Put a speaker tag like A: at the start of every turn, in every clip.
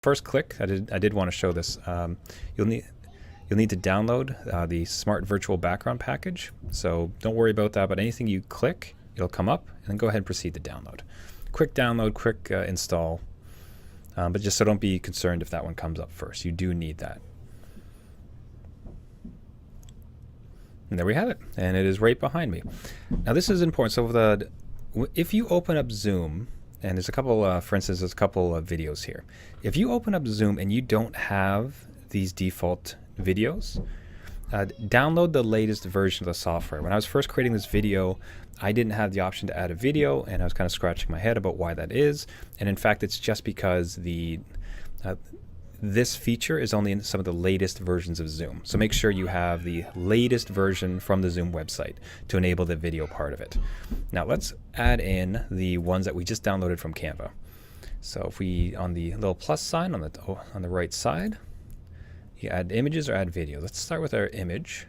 A: First click, I did want to show this. You'll need to download the Smart Virtual Background package. So don't worry about that, but anything you click, it'll come up, and then go ahead and proceed to download. Quick download, quick install, but just so don't be concerned if that one comes up first. You do need that. And there we have it, and it is right behind me. Now this is important. So if you open up Zoom, and there's a couple, for instance, there's a couple of videos here. If you open up Zoom and you don't have these default videos, download the latest version of the software. When I was first creating this video, I didn't have the option to add a video, and I was kind of scratching my head about why that is. And in fact, it's just because this feature is only in some of the latest versions of Zoom. So make sure you have the latest version from the Zoom website to enable the video part of it. Now let's add in the ones that we just downloaded from Canva. So if we, on the little plus sign on the right side, you add images or add video. Let's start with our image.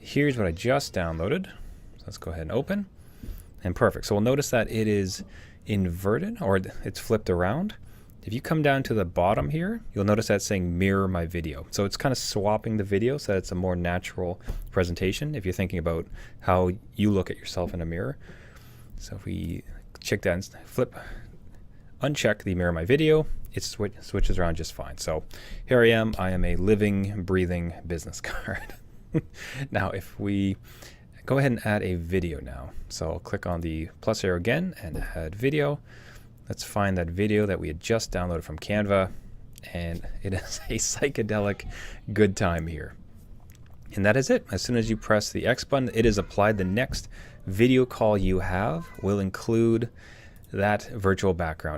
A: Here's what I just downloaded. So let's go ahead and open. And perfect. So we'll notice that it is inverted, or it's flipped around. If you come down to the bottom here, you'll notice that it's saying mirror my video. So it's kind of swapping the video so that it's a more natural presentation if you're thinking about how you look at yourself in a mirror. So if we check that and uncheck the mirror my video, it switches around just fine. So here I am a living, breathing business card. Now if we go ahead and add a video now. So I'll click on the plus arrow again and add video. Let's find that video that we had just downloaded from Canva, and it is a psychedelic good time here. And that is it. As soon as you press the X button, it is applied. The next video call you have will include that virtual background.